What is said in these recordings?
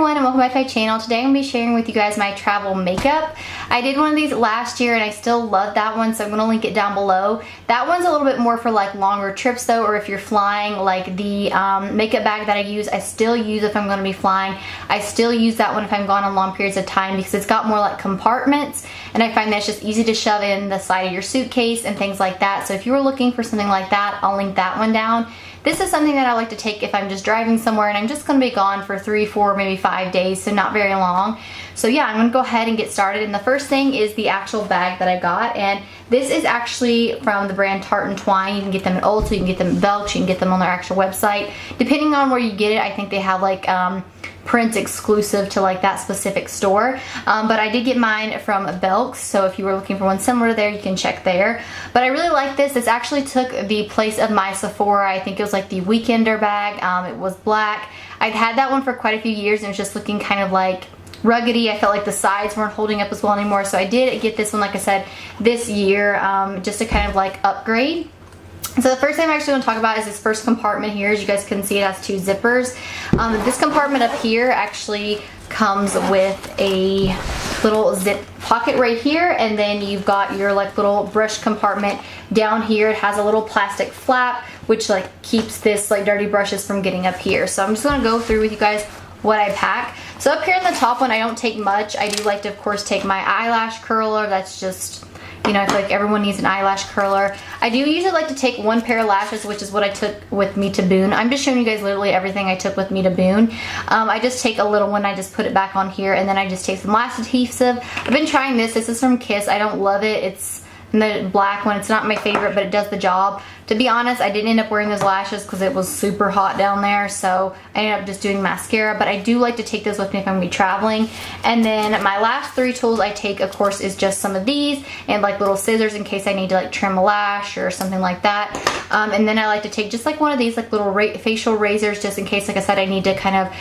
everyone, and welcome back to my channel. Today I'm going to be sharing with you guys my travel makeup. I did one of these last year and I still love that one, so I'm going to link it down below. That one's a little bit more for like longer trips though, or if you're flying. Like the makeup bag that I use, I still use if I'm going to be flying. I still use that one if I'm gone on long periods of time because it's got more like compartments, and I find that it's just easy to shove in the side of your suitcase and things like that. So if you were looking for something like that, I'll link that one down. This is something that I like to take if I'm just driving somewhere and I'm just going to be gone for 3, 4, maybe 5 days, so not very long. So yeah, I'm going to go ahead and get started. And the first thing is the actual bag that I got, and this is actually from the brand Tarte and Twine. You can get them at Ulta, you can get them at Belk, you can get them on their actual website. Depending on where you get it, I think they have like prints exclusive to like that specific store, but I did get mine from Belk, so if you were looking for one similar to there, you can check there. But I really like this. This actually took the place of my Sephora. I think it was like the Weekender bag. It was black. I'd had that one for quite a few years and it was just looking kind of like ruggedy. I felt like the sides weren't holding up as well anymore, so I did get this one, like I said, this year, just to kind of like upgrade. So the first thing I'm actually going to talk about is this first compartment here. As you guys can see, it has 2 zippers. This compartment up here actually comes with a little zip pocket right here, and then you've got your like little brush compartment down here. It has a little plastic flap which like keeps this like dirty brushes from getting up here. So I'm just going to go through with you guys what I pack. So up here in the top one, I don't take much. I do like to, of course, take my eyelash curler. That's just, you know, I feel like everyone needs an eyelash curler. I do usually like to take 1 pair of lashes, which is what I took with me to Boone. I'm just showing you guys literally everything I took with me to Boone. I just take a little one, I just put it back on here, and then I just take some lash adhesive. I've been trying this. This is from Kiss. I don't love it. It's the black one. It's not my favorite, but it does the job. To be honest, I didn't end up wearing those lashes because it was super hot down there, so I ended up just doing mascara. But I do like to take those with me if I'm going to be traveling. And then my last 3 tools I take, of course, is just some of these and like little scissors in case I need to like trim a lash or something like that. And then I like to take just like one of these like little facial razors just in case, like I said, I need to kind of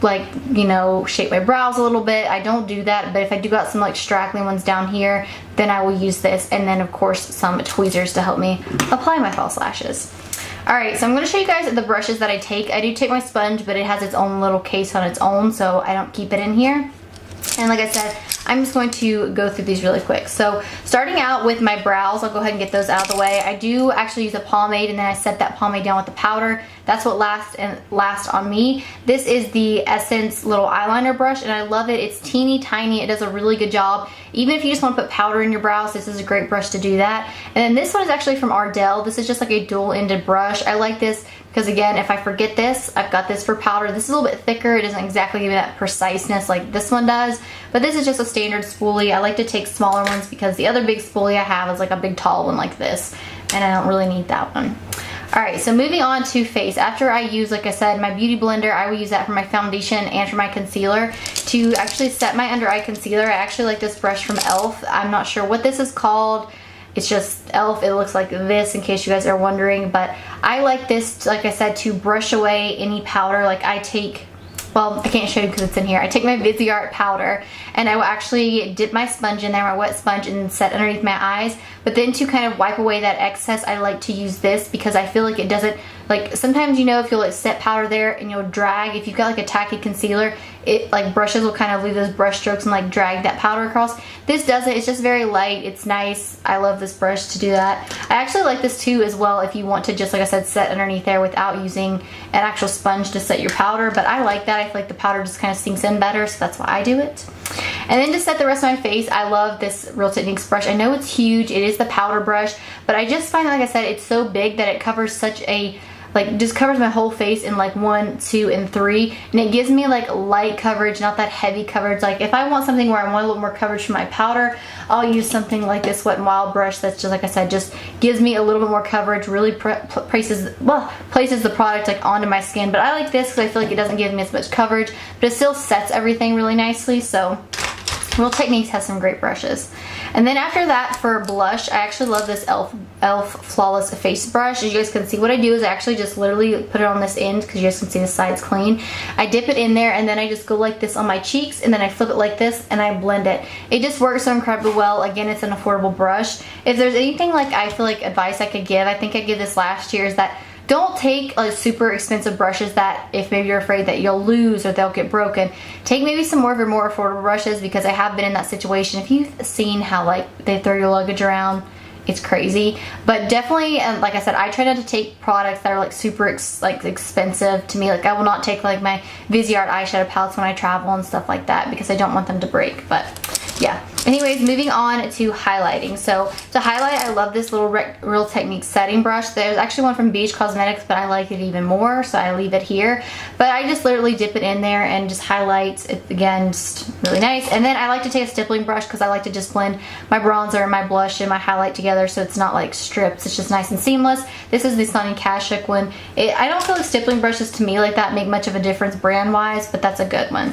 like, you know, shape my brows a little bit. I don't do that, but if I do got some like straggly ones down here, then I will use this. And then of course some tweezers to help me apply my false lashes. Alright, so I'm going to show you guys the brushes that I take. I do take my sponge, but it has its own little case on its own, so I don't keep it in here. And like I said, I'm just going to go through these really quick. So starting out with my brows, I'll go ahead and get those out of the way. I do actually use a pomade, and then I set that pomade down with the powder. That's what lasts on me. This is the Essence little eyeliner brush, and I love it. It's teeny tiny. It does a really good job. Even if you just want to put powder in your brows, this is a great brush to do that. And then this one is actually from Ardell. This is just like a dual-ended brush. I like this because, again, if I forget this, I've got this for powder. This is a little bit thicker. It doesn't exactly give me that preciseness like this one does, but this is just a standard spoolie. I like to take smaller ones because the other big spoolie I have is like a big tall one like this, and I don't really need that one. Alright, so moving on to face. After I use, like I said, my beauty blender, I will use that for my foundation and for my concealer. To actually set my under eye concealer, I actually like this brush from e.l.f. I'm not sure what this is called. It's just e.l.f. It looks like this, in case you guys are wondering. But I like this, like I said, to brush away any powder. Like I take, well, I can't show you because it's in here. I take my Viseart powder and I will actually dip my sponge in there, my wet sponge, and set underneath my eyes. But then to kind of wipe away that excess, I like to use this because I feel like it doesn't, like sometimes, you know, if you'll like set powder there and you'll drag, if you've got like a tacky concealer, it like brushes will kind of leave those brush strokes and like drag that powder across. This doesn't. It's just very light. It's nice. I love this brush to do that. I actually like this too as well if you want to just, like I said, set underneath there without using an actual sponge to set your powder. But I like that. I feel like the powder just kind of sinks in better, so that's why I do it. And then to set the rest of my face, I love this Real Techniques brush. I know it's huge. It is the powder brush, but I just find, like I said, it's so big that it covers such a, like, just covers my whole face in like 1, 2, and 3, and it gives me like light coverage, not that heavy coverage. Like if I want something where I want a little more coverage for my powder, I'll use something like this Wet n Wild brush that's just, like I said, just gives me a little bit more coverage, really places the product like onto my skin. But I like this because I feel like it doesn't give me as much coverage, but it still sets everything really nicely. So Real Techniques has some great brushes. And then after that, for blush, I actually love this e.l.f. Flawless Face Brush. As you guys can see, what I do is I actually just literally put it on this end because you guys can see the side's clean. I dip it in there and then I just go like this on my cheeks, and then I flip it like this and I blend it. It just works so incredibly well. Again, it's an affordable brush. If there's anything like I feel like advice I could give, I think I gave this last year, is that don't take like super expensive brushes that if maybe you're afraid that you'll lose or they'll get broken. Take maybe some more of your more affordable brushes, because I have been in that situation. If you've seen how like they throw your luggage around, it's crazy. But definitely, like I said, I try not to take products that are like super expensive to me. Like I will not take like my Viseart eyeshadow palettes when I travel and stuff like that, because I don't want them to break. But yeah, anyways, moving on to highlighting. So to highlight, I love this little Real Techniques setting brush. There's actually one from Beach Cosmetics, but I like it even more, so I leave it here. But I just literally dip it in there and just highlight it. Again, just really nice. And then I like to take a stippling brush, because I like to just blend my bronzer and my blush and my highlight together, so it's not like strips. It's just nice and seamless. This is the Sunny Kashuk one. I don't feel like stippling brushes to me like that make much of a difference brand wise, but that's a good one.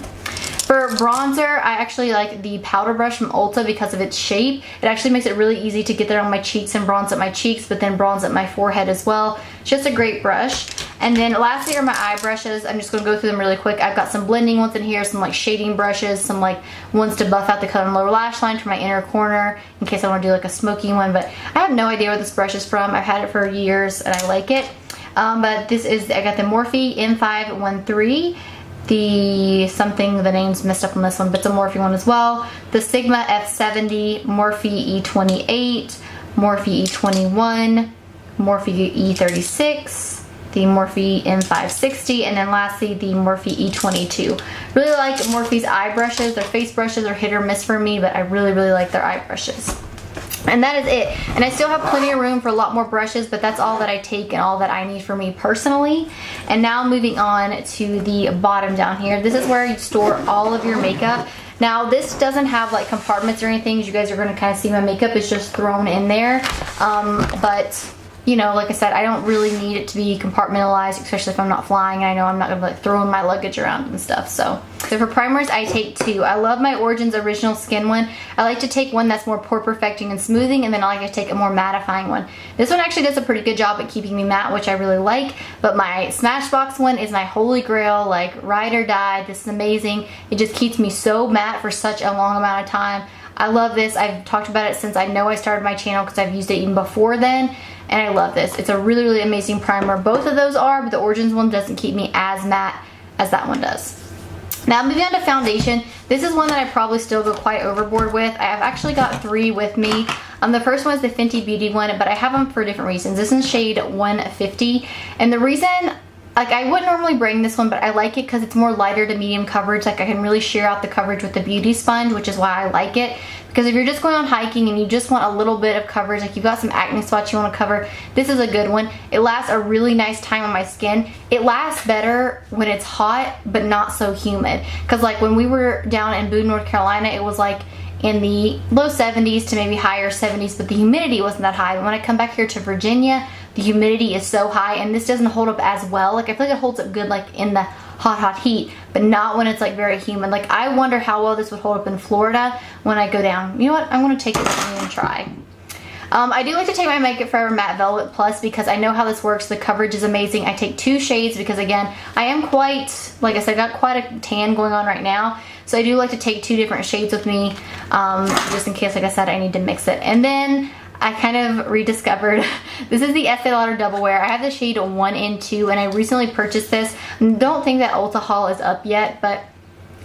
For bronzer, I actually like the powder brush from Ulta because of its shape. It actually makes it really easy to get there on my cheeks and bronze up my cheeks, but then bronze up my forehead as well. It's just a great brush. And then lastly are my eye brushes. I'm just going to go through them really quick. I've got some blending ones in here, some like shading brushes, some like ones to buff out the color and lower lash line for my inner corner in case I want to do like a smoky one. But I have no idea where this brush is from. I've had it for years and I like it. But this is, I got the Morphe M513. The name's messed up on this one, but it's a Morphe one as well. The Sigma F70, Morphe E28, Morphe E21, Morphe E36, the Morphe M560, and then lastly the Morphe E22. Really like Morphe's eye brushes. Their face brushes are hit or miss for me, but I really like their eye brushes. And that is it. And I still have plenty of room for a lot more brushes, but that's all that I take and all that I need for me personally. And now moving on to the bottom down here. This is where you store all of your makeup. Now this doesn't have like compartments or anything. As you guys are going to kind of see, my makeup is just thrown in there. But you know, like I said, I don't really need it to be compartmentalized, especially if I'm not flying and I know I'm not going to be like throwing my luggage around and stuff. So for primers, I take two. I love my Origins Original Skin one. I like to take one that's more pore perfecting and smoothing, and then I like to take a more mattifying one. This one actually does a pretty good job at keeping me matte, which I really like. But my Smashbox one is my holy grail, like ride or die. This is amazing. It just keeps me so matte for such a long amount of time. I love this. I've talked about it since I know I started my channel, because I've used it even before then. And I love this. It's a really amazing primer. Both of those are, but the Origins one doesn't keep me as matte as that one does. Now moving on to foundation. This is one that I probably still go quite overboard with. I have actually got three with me. The first one is the Fenty Beauty one, but I have them for different reasons. This is shade 150. And the reason, like, I wouldn't normally bring this one, but I like it because it's more lighter to medium coverage. Like, I can really sheer out the coverage with the beauty sponge, which is why I like it. Because if you're just going on hiking and you just want a little bit of coverage, like you've got some acne spots you want to cover, this is a good one. It lasts a really nice time on my skin. It lasts better when it's hot, but not so humid. Because like when we were down in Boone, North Carolina, it was like in the low 70s to maybe higher 70s, but the humidity wasn't that high. When I come back here to Virginia, the humidity is so high, and this doesn't hold up as well. Like, I feel like it holds up good like in the hot heat, but not when it's like very humid. Like, I wonder how well this would hold up in Florida when I go down. You know what? I'm going to take it with me and try. I do like to take my Makeup Forever Matte Velvet Plus because I know how this works. The coverage is amazing. I take two shades because, again, I am quite, like I said, got quite a tan going on right now. So I do like to take two different shades with me, just in case, like I said, I need to mix it. And then I kind of rediscovered, this is the Estee Lauder Double Wear. I have the shade 1 and 2, and I recently purchased this. Don't think that Ulta haul is up yet, but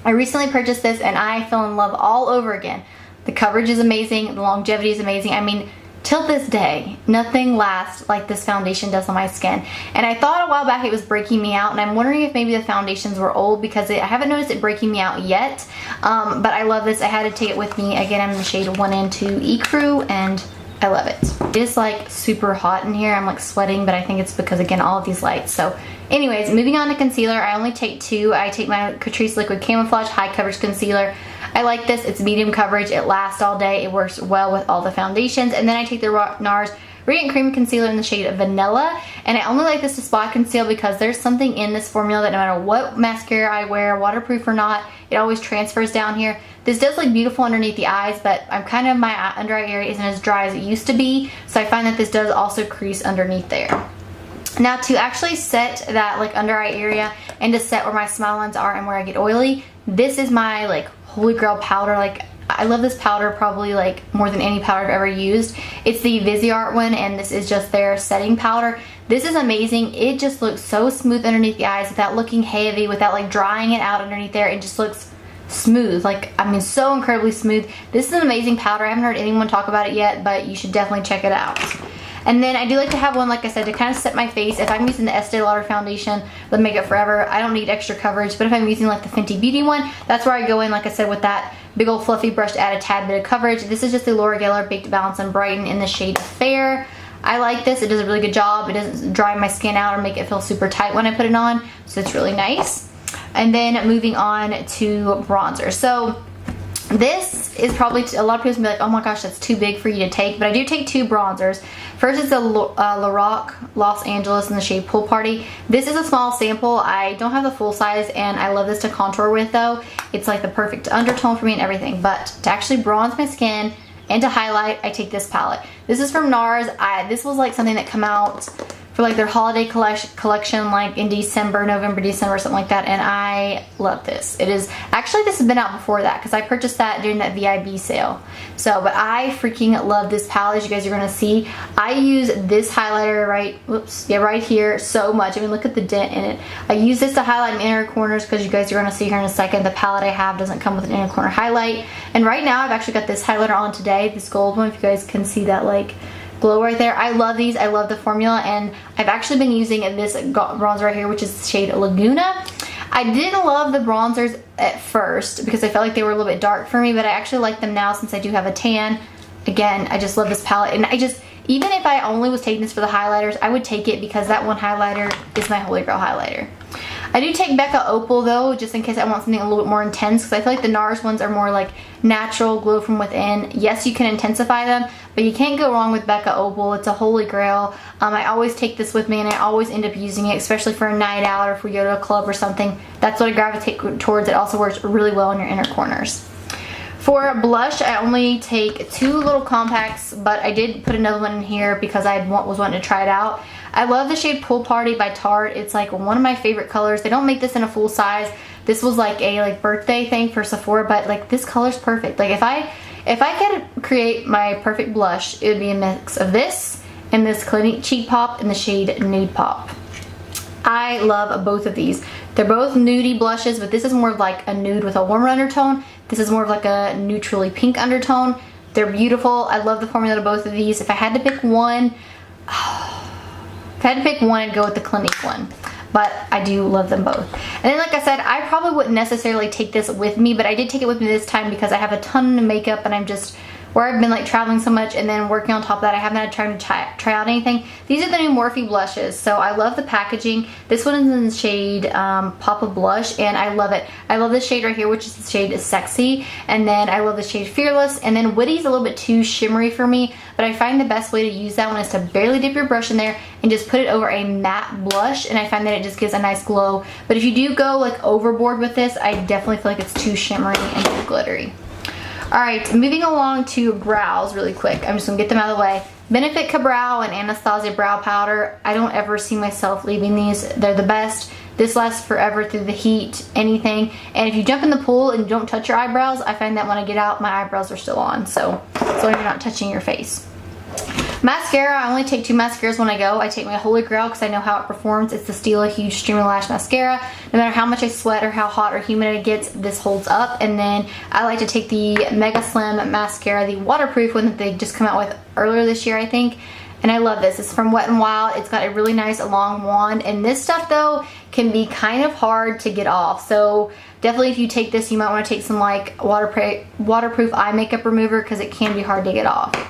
I recently purchased this and I fell in love all over again. The coverage is amazing. The longevity is amazing. I mean, till this day, nothing lasts like this foundation does on my skin. And I thought a while back it was breaking me out, and I'm wondering if maybe the foundations were old because I haven't noticed it breaking me out yet. But I love this. I had to take it with me. Again, I'm in the shade 1 and 2 Ecru, and I love it. It is like super hot in here. I'm like sweating, but I think it's because, again, all of these lights. So anyways, moving on to concealer, I only take two. I take my Catrice Liquid Camouflage High Coverage Concealer. I like this. It's medium coverage. It lasts all day. It works well with all the foundations. And then I take the Nars Radiant Cream Concealer in the shade Vanilla. And I only like this to spot conceal because there's something in this formula that no matter what mascara I wear, waterproof or not, it always transfers down here. This does look beautiful underneath the eyes, but I'm kind of, my under eye area isn't as dry as it used to be. So I find that this does also crease underneath there. Now, to actually set that like under eye area and to set where my smile lines are and where I get oily, this is my like holy grail powder. Like, I love this powder probably like more than any powder I've ever used. It's the Viseart one, and this is just their setting powder. This is amazing. It just looks so smooth underneath the eyes without looking heavy, without like drying it out underneath there. It just looks smooth, like, I mean, so incredibly smooth. This is an amazing powder. I haven't heard anyone talk about it yet, but you should definitely check it out. And then I do like to have one, like I said, to kind of set my face. If I'm using the Estee Lauder foundation, the Makeup Forever, I don't need extra coverage. But if I'm using like the Fenty Beauty one, that's where I go in, like I said, with that big old fluffy brush to add a tad bit of coverage. This is just the Laura Geller Baked Balance and Brighten in the shade Fair. I like this. It does a really good job. It doesn't dry my skin out or make it feel super tight when I put it on. So it's really nice. And then moving on to bronzer. So this is probably, a lot of people will be like, oh my gosh, that's too big for you to take. But I do take two bronzers. First is the Lorac Los Angeles in the shade Pool Party. This is a small sample. I don't have the full size, and I love this to contour with though. It's like the perfect undertone for me and everything. But to actually bronze my skin and to highlight, I take this palette. This is from Nars. This was like something that came out for like their holiday collection like in December, November, December, something like that, and I love this. It is, actually this has been out before that because I purchased that during that VIB sale. So, but I freaking love this palette, as you guys are gonna see. I use this highlighter right here so much. I mean, look at the dent in it. I use this to highlight my inner corners because you guys are gonna see here in a second, the palette I have doesn't come with an inner corner highlight. And right now I've actually got this highlighter on today, this gold one, if you guys can see that like glow right there. I love these. I love the formula, and I've actually been using this bronzer right here, which is the shade Laguna. I didn't love the bronzers at first because I felt like they were a little bit dark for me, but I actually like them now since I do have a tan. Again, I just love this palette, and even if I only was taking this for the highlighters, I would take it because that one highlighter is my holy grail highlighter. I do take Becca Opal though, just in case I want something a little bit more intense, because I feel like the Nars ones are more like natural, glow from within. Yes, you can intensify them, but you can't go wrong with Becca Opal. It's a holy grail. I always take this with me, and I always end up using it, especially for a night out or if we go to a club or something. That's what I gravitate towards. It also works really well in your inner corners. For blush, I only take two little compacts, but I did put another one in here because I was wanting to try it out. I love the shade Pool Party by Tarte. It's like one of my favorite colors. They don't make this in a full size. This was like a birthday thing for Sephora, but like this color's perfect. Like if I could create my perfect blush, it would be a mix of this and this Clinique Cheek Pop in the shade Nude Pop. I love both of these. They're both nudie blushes, but this is more of like a nude with a warmer undertone. This is more of like a neutrally pink undertone. They're beautiful. I love the formula of both of these. If I had to pick one, I'd go with the Clinique one. But I do love them both. And then like I said, I probably wouldn't necessarily take this with me, but I did take it with me this time because I have a ton of makeup, and I'm just, where I've been like traveling so much and then working on top of that, I haven't had time to try out anything. These are the new Morphe blushes, so I love the packaging. This one is in the shade Papa Blush, and I love it. I love this shade right here, which is the shade Sexy, and then I love the shade Fearless, and then Witty's a little bit too shimmery for me, but I find the best way to use that one is to barely dip your brush in there and just put it over a matte blush, and I find that it just gives a nice glow. But if you do go like overboard with this, I definitely feel like it's too shimmery and too glittery. Alright, moving along to brows really quick. I'm just going to get them out of the way. Benefit Ka-Brow and Anastasia Brow Powder. I don't ever see myself leaving these. They're the best. This lasts forever through the heat, anything. And if you jump in the pool and you don't touch your eyebrows, I find that when I get out, my eyebrows are still on. So you're not touching your face. Mascara, I only take two mascaras when I go. I take my Holy Grail because I know how it performs. It's the Stila Huge Streamer Lash Mascara. No matter how much I sweat or how hot or humid it gets, this holds up. And then I like to take the Mega Slim Mascara, the waterproof one that they just come out with earlier this year, I think. And I love this. It's from Wet n Wild. It's got a really nice long wand. And this stuff, though, can be kind of hard to get off. So definitely if you take this, you might want to take some like waterproof eye makeup remover because it can be hard to get off.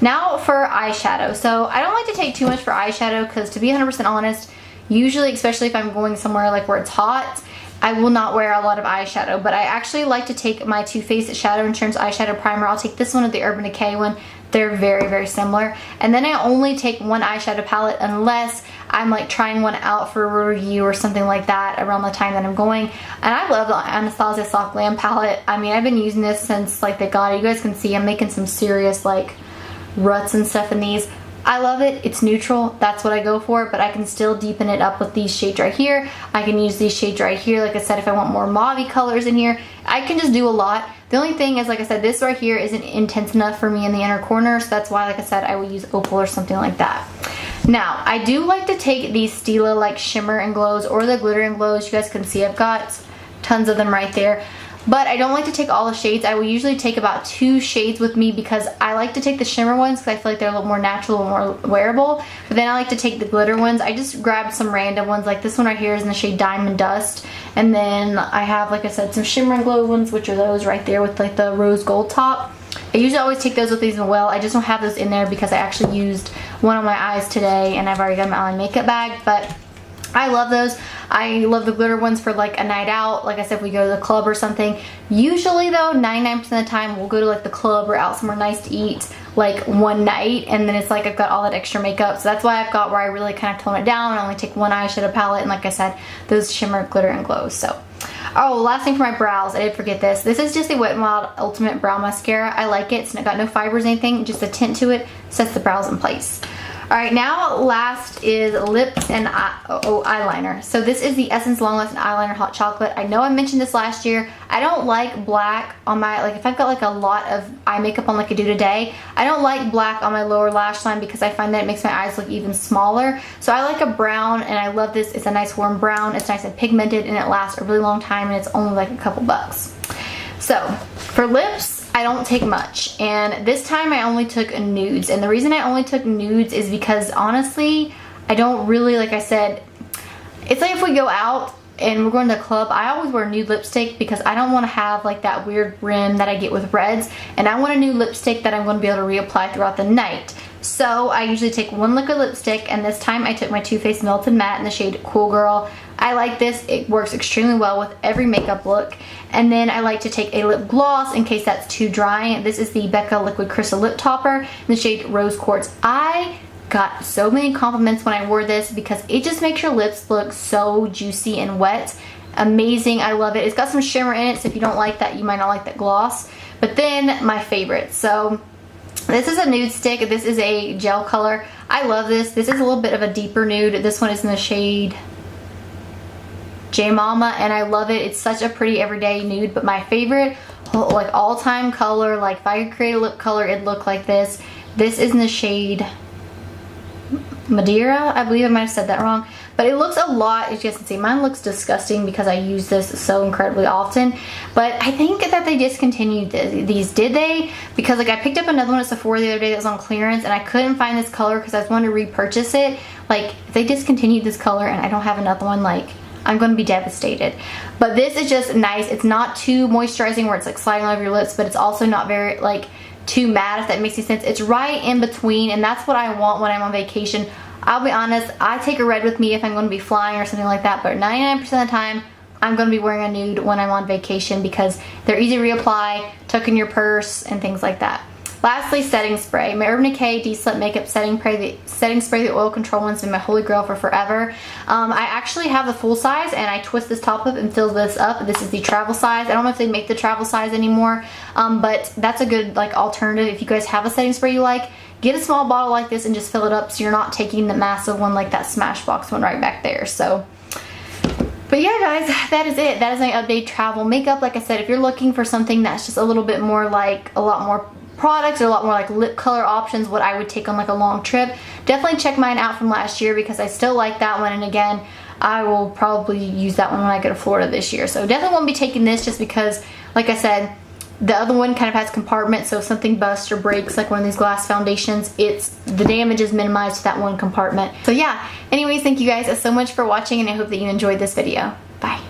Now for eyeshadow. So I don't like to take too much for eyeshadow because, to be 100% honest, usually, especially if I'm going somewhere like where it's hot, I will not wear a lot of eyeshadow. But I actually like to take my Too Faced Shadow Insurance Eyeshadow Primer. I'll take this one or the Urban Decay one. They're very, very similar. And then I only take one eyeshadow palette unless I'm like trying one out for a review or something like that around the time that I'm going. And I love the Anastasia Soft Glam palette. I mean, I've been using this since like they got it. You guys can see I'm making some serious like ruts and stuff in these. I love it. It's neutral. That's what I go for, but I can still deepen it up with these shades right here. I can use these shades right here. Like I said, if I want more mauve colors in here, I can just do a lot. The only thing is, like I said, this right here isn't intense enough for me in the inner corner, so that's why, like I said, I will use Opal or something like that. Now, I do like to take these Stila like shimmer and glows or the glitter and glows. You guys can see I've got tons of them right there. But I don't like to take all the shades. I will usually take about 2 shades with me because I like to take the shimmer ones because I feel like they're a little more natural and more wearable. But then I like to take the glitter ones. I just grabbed some random ones. Like this one right here is in the shade Diamond Dust. And then I have, like I said, some shimmer and glow ones, which are those right there with like the rose gold top. I usually always take those with these as well. I just don't have those in there because I actually used one on my eyes today and I've already got my eye makeup bag. But I love those. I love the glitter ones for like a night out. Like I said, if we go to the club or something. Usually though, 99% of the time, we'll go to like the club or out somewhere nice to eat like one night. And then it's like I've got all that extra makeup. So that's why I've got where I really kind of tone it down. I only take one eyeshadow palette. And like I said, those shimmer, glitter, and glows. So, oh, last thing for my brows. I did forget this. This is just the Wet n Wild Ultimate Brow Mascara. I like it. It's got no fibers or anything. Just a tint to it. Sets the brows in place. Alright, now last is lips and eyeliner. So this is the Essence Long Lasting Eyeliner Hot Chocolate. I know I mentioned this last year. I don't like black on my, like if I've got like a lot of eye makeup on like I do today, I don't like black on my lower lash line because I find that it makes my eyes look even smaller. So I like a brown, and I love this. It's a nice warm brown. It's nice and pigmented, and it lasts a really long time, and it's only like a couple bucks. So for lips, I don't take much, and this time I only took nudes. And the reason I only took nudes is because honestly, I don't really, like I said, it's like if we go out and we're going to the club, I always wear nude lipstick because I don't want to have like that weird rim that I get with reds, and I want a nude lipstick that I'm going to be able to reapply throughout the night. So I usually take one liquid lipstick, and this time I took my Too Faced Melted Matte in the shade Cool Girl. I like this. It works extremely well with every makeup look. And then I like to take a lip gloss in case that's too dry. This is the Becca Liquid Crystal Lip Topper in the shade Rose Quartz. I got so many compliments when I wore this because it just makes your lips look so juicy and wet. Amazing. I love it. It's got some shimmer in it, so if you don't like that, you might not like that gloss. But then my favorite. So this is a nude stick. This is a gel color. I love this. This is a little bit of a deeper nude. This one is in the shade J Mama, and I love it. It's such a pretty everyday nude, but my favorite, like all-time color, like if I could create a lip color, it'd look like this. This is in the shade Madeira. I believe I might have said that wrong, but it looks a lot, as you guys can see. Mine looks disgusting because I use this so incredibly often, but I think that they discontinued these. Did they? Because like I picked up another one at Sephora the other day that was on clearance, and I couldn't find this color because I was wanting to repurchase it. Like if they discontinued this color and I don't have another one, like I'm going to be devastated. But this is just nice. It's not too moisturizing where it's like sliding all over your lips, but it's also not very like too matte, if that makes any sense. It's right in between, and that's what I want when I'm on vacation. I'll be honest, I take a red with me if I'm going to be flying or something like that, but 99% of the time I'm going to be wearing a nude when I'm on vacation because they're easy to reapply, tuck in your purse, and things like that. Lastly, setting spray. My Urban Decay De-Slip Makeup Setting Spray, the oil control one's been my holy grail for forever. I actually have the full size, and I twist this top up and fill this up. This is the travel size. I don't know if they make the travel size anymore, but that's a good like alternative. If you guys have a setting spray you like, get a small bottle like this and just fill it up so you're not taking the massive one like that Smashbox one right back there. So, but yeah guys, that is it. That is my update travel makeup. Like I said, if you're looking for something that's just a little bit more like a lot more products or a lot more like lip color options, what I would take on like a long trip, definitely check mine out from last year because I still like that one, and again I will probably use that one when I go to Florida this year. So definitely won't be taking this just because, like I said, the other one kind of has compartments, so if something busts or breaks like one of these glass foundations, the damage is minimized to that one compartment. So yeah, anyways, thank you guys so much for watching, and I hope that you enjoyed this video. Bye.